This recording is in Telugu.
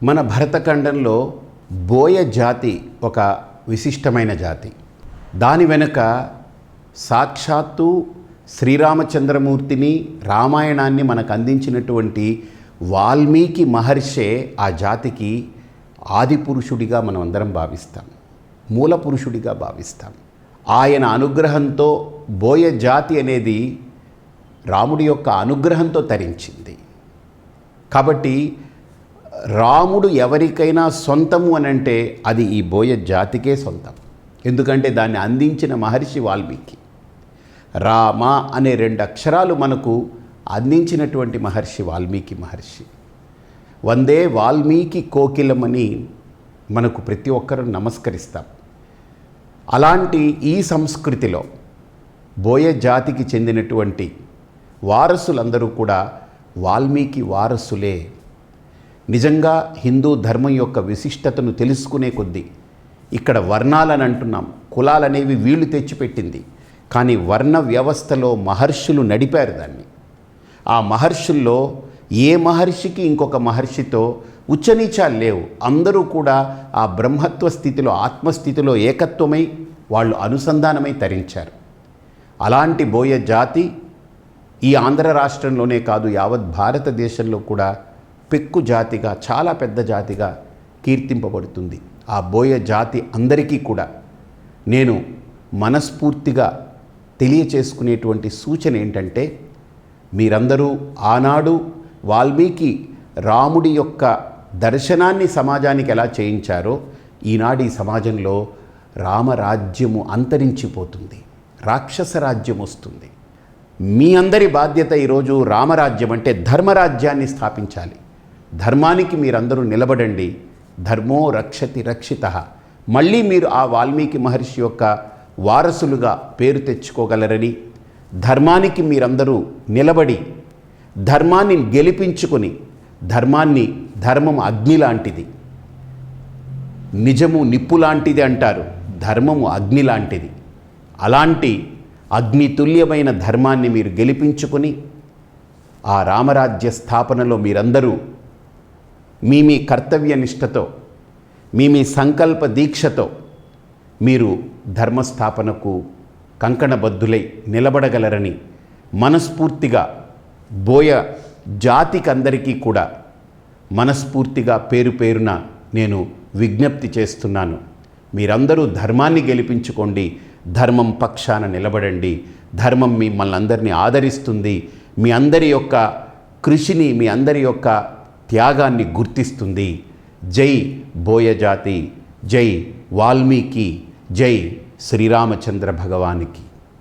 మన భరతఖండంలో బోయ జాతి ఒక విశిష్టమైన జాతి. దాని వెనుక సాక్షాత్తు శ్రీరామచంద్రమూర్తిని, రామాయణాన్ని మనకు అందించినటువంటి వాల్మీకి మహర్షే ఆ జాతికి ఆది పురుషుడిగా మనం అందరం భావిస్తాం, మూల పురుషుడిగా భావిస్తాం. ఆయన అనుగ్రహంతో బోయ జాతి అనేది రాముడి యొక్క అనుగ్రహంతో తరించింది. కాబట్టి రాముడు ఎవరికైనా సొంతము అని అంటే అది ఈ బోయ జాతికే సొంతం. ఎందుకంటే దాన్ని అందించిన మహర్షి వాల్మీకి. రామ అనే 2 అక్షరాలు మనకు అందించినటువంటి మహర్షి వాల్మీకి మహర్షి. వందే వాల్మీకి కోకిలమని మనకు ప్రతి ఒక్కరూ నమస్కరిస్తాం. అలాంటి ఈ సంస్కృతిలో బోయ జాతికి చెందినటువంటి వారసులందరూ కూడా వాల్మీకి వారసులే. నిజంగా హిందూ ధర్మం యొక్క విశిష్టతను తెలుసుకునే కొద్దీ ఇక్కడ వర్ణాలని అంటున్నాం, కులాలనేవి వీళ్ళు తెచ్చిపెట్టింది. కానీ వర్ణ వ్యవస్థలో మహర్షులు నడిపారు దాన్ని. ఆ మహర్షుల్లో ఏ మహర్షికి ఇంకొక మహర్షితో ఉచ్చనీచాలు లేవు. అందరూ కూడా ఆ బ్రహ్మత్వ స్థితిలో, ఆత్మస్థితిలో ఏకత్వమై వాళ్ళు అనుసంధానమై తరించారు. అలాంటి బోయ జాతి ఈ ఆంధ్ర రాష్ట్రంలోనే కాదు, యావత్ భారతదేశంలో కూడా పెక్కు జాతిగా, చాలా పెద్ద జాతిగా కీర్తింపబడుతుంది. ఆ బోయ జాతి అందరికీ కూడా నేను మనస్ఫూర్తిగా తెలియచేసుకునేటువంటి సూచన ఏంటంటే, మీరందరూ ఆనాడు వాల్మీకి రాముడి యొక్క దర్శనాన్ని సమాజానికి ఎలా చేయించారో, ఈనాడు ఈ సమాజంలో రామరాజ్యము అంతరించిపోతుంది, రాక్షస రాజ్యం వస్తుంది. మీ అందరి బాధ్యత ఈరోజు రామరాజ్యం అంటే ధర్మరాజ్యాన్ని స్థాపించాలి. ధర్మానికి మీరందరూ నిలబడండి. ధర్మో రక్షతి రక్షితః. మళ్ళీ మీరు ఆ వాల్మీకి మహర్షి యొక్క వారసులుగా పేరు తెచ్చుకోగలరని, ధర్మానికి మీరందరూ నిలబడి ధర్మాన్ని గెలిపించుకొని, ధర్మం అగ్ని లాంటిది, నిజము నిప్పు లాంటిది అంటారు, ధర్మము అగ్ని లాంటిది. అలాంటి అగ్నితుల్యమైన ధర్మాన్ని మీరు గెలిపించుకొని ఆ రామరాజ్య స్థాపనలో మీరందరూ మీ కర్తవ్య నిష్టతో, మీ సంకల్ప దీక్షతో మీరు ధర్మస్థాపనకు కంకణబద్ధులై నిలబడగలరని మనస్ఫూర్తిగా బోయ జాతికందరికీ కూడా మనస్ఫూర్తిగా పేరు పేరున నేను విజ్ఞప్తి చేస్తున్నాను. మీరందరూ ధర్మాన్ని గెలిపించుకోండి, ధర్మం పక్షాన నిలబడండి. ధర్మం మిమ్మల్ని అందరినీ ఆదరిస్తుంది. మీ అందరి యొక్క కృషిని, మీ అందరి యొక్క త్యాగాన్ని గుర్తిస్తుంది. జై బోయజాతి, జై వాల్మీకి, జై శ్రీరామచంద్ర భగవానికి.